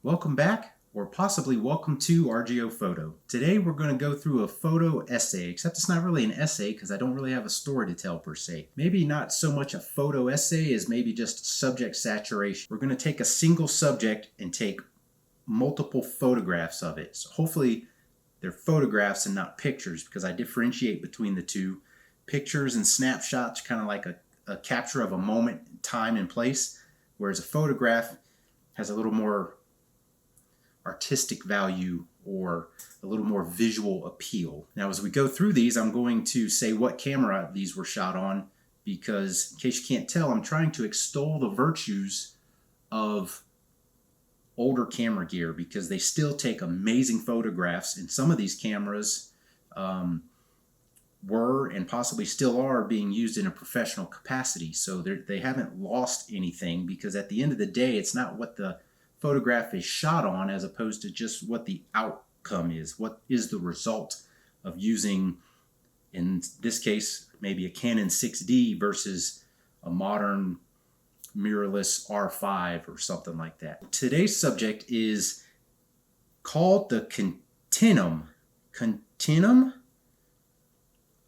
Welcome back, or possibly welcome to RGO Photo. Today we're going to go through a photo essay, except it's not really an essay because I don't really have a story to tell per se. Maybe not so much a photo essay as maybe just subject saturation. We're going to take a single subject and take multiple photographs of it. So hopefully they're photographs and not pictures, because I differentiate between the two. Pictures and snapshots kind of like a capture of a moment, time and place, whereas a photograph has a little more artistic value or a little more visual appeal. Now, as we go through these, I'm going to say what camera these were shot on, because in case you can't tell, I'm trying to extol the virtues of older camera gear, because they still take amazing photographs, and some of these cameras were and possibly still are being used in a professional capacity. So they haven't lost anything, because at the end of the day, it's not what the photograph is shot on as opposed to just what the outcome is. What is the result of using, in this case, maybe a Canon 6D versus a modern mirrorless R5 or something like that. Today's subject is called the Continuum. Continuum?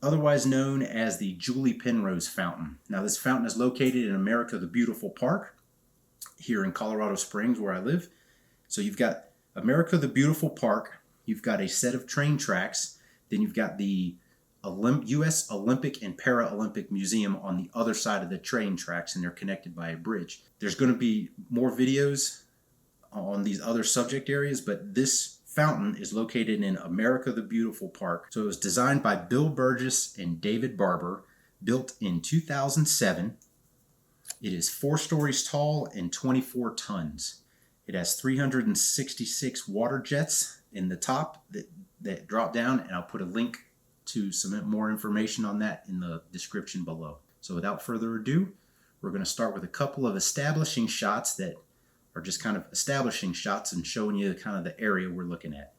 Otherwise known as the Julie Penrose fountain. Now, this fountain is located in America the Beautiful Park here in Colorado Springs, where I live. So you've got America the Beautiful Park, you've got a set of train tracks, then you've got the U.S. Olympic and Paralympic Museum on the other side of the train tracks, and they're connected by a bridge. There's going to be more videos on these other subject areas, but this fountain is located in America the Beautiful Park. So it was designed by Bill Burgess and David Barber, built in 2007. It is 4 stories tall and 24 tons. It has 366 water jets in the top that drop down, and I'll put a link to some more information on that in the description below. So without further ado, we're going to start with a couple of establishing shots that are just kind of establishing shots and showing you kind of the area we're looking at.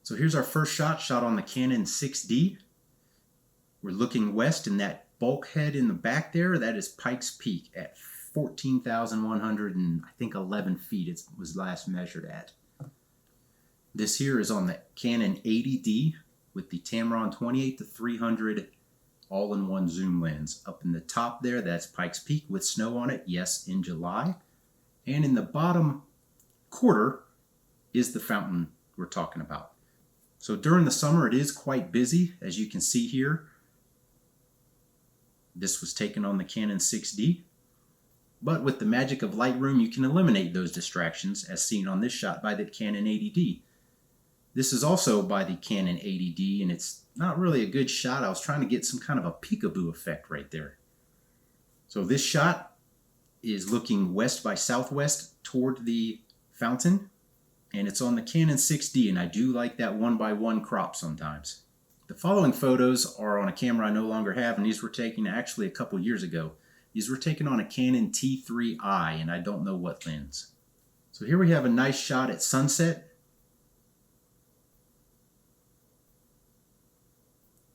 So here's our first shot on the Canon 6D. We're looking west, and that bulkhead in the back there, that is Pikes Peak at 14,111 feet. It was last measured at. This here is on the Canon 80D with the Tamron 28-300 all-in-one zoom lens. Up in the top there, that's Pikes Peak with snow on it, yes, in July. And in the bottom quarter is the fountain we're talking about. So during the summer, it is quite busy, as you can see here. This was taken on the Canon 6D. But with the magic of Lightroom, you can eliminate those distractions, as seen on this shot by the Canon 80D. This is also by the Canon 80D, and it's not really a good shot. I was trying to get some kind of a peekaboo effect right there. So this shot is looking west by southwest toward the fountain, and it's on the Canon 6D, and I do like that 1x1 crop sometimes. The following photos are on a camera I no longer have, and these were taken actually a couple years ago. These were taken on a Canon T3i, and I don't know what lens. So here we have a nice shot at sunset.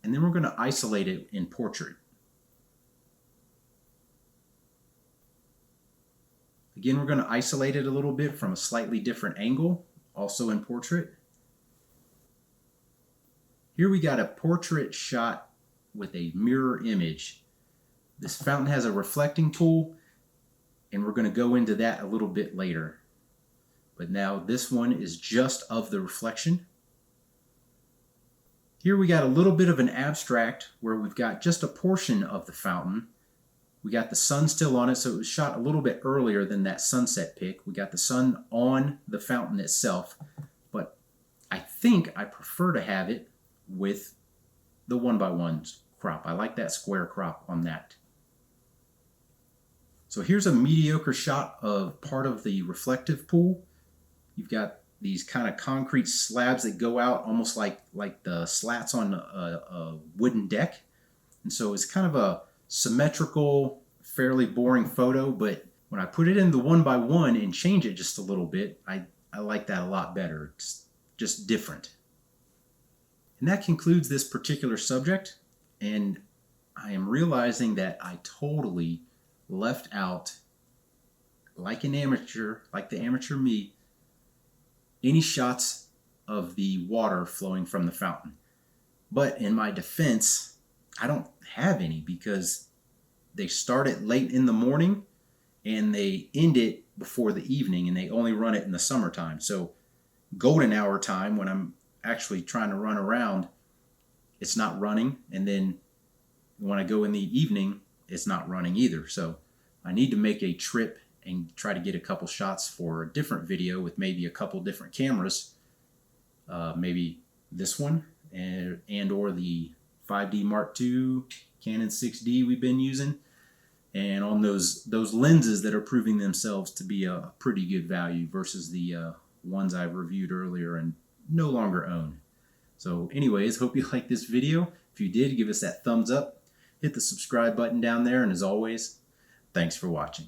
And then we're going to isolate it in portrait. Again, we're going to isolate it a little bit from a slightly different angle, also in portrait. Here we got a portrait shot with a mirror image. This fountain has a reflecting pool, and we're going to go into that a little bit later. But now this one is just of the reflection. Here we got a little bit of an abstract where we've got just a portion of the fountain. We got the sun still on it, so it was shot a little bit earlier than that sunset pic. We got the sun on the fountain itself, but I think I prefer to have it with the 1x1 crop. I like that square crop on that. So here's a mediocre shot of part of the reflective pool. You've got these kind of concrete slabs that go out almost like the slats on a wooden deck. And so it's kind of a symmetrical, fairly boring photo, but when I put it in the 1x1 and change it just a little bit, I like that a lot better. It's just different. And that concludes this particular subject, and I am realizing that I totally left out, like an amateur, like the amateur me, any shots of the water flowing from the fountain. But in my defense, I don't have any because they start it late in the morning and they end it before the evening, and they only run it in the summertime. So golden hour time, when I'm actually trying to run around, it's not running. And then when I go in the evening, it's not running either. So I need to make a trip and try to get a couple shots for a different video with maybe a couple different cameras. Maybe this one and or the 5D Mark II Canon 6D we've been using. And on those lenses that are proving themselves to be a pretty good value versus the ones I reviewed earlier and no longer own. So anyways, hope you liked this video. If you did, give us that thumbs up. Hit the subscribe button down there. And as always, thanks for watching.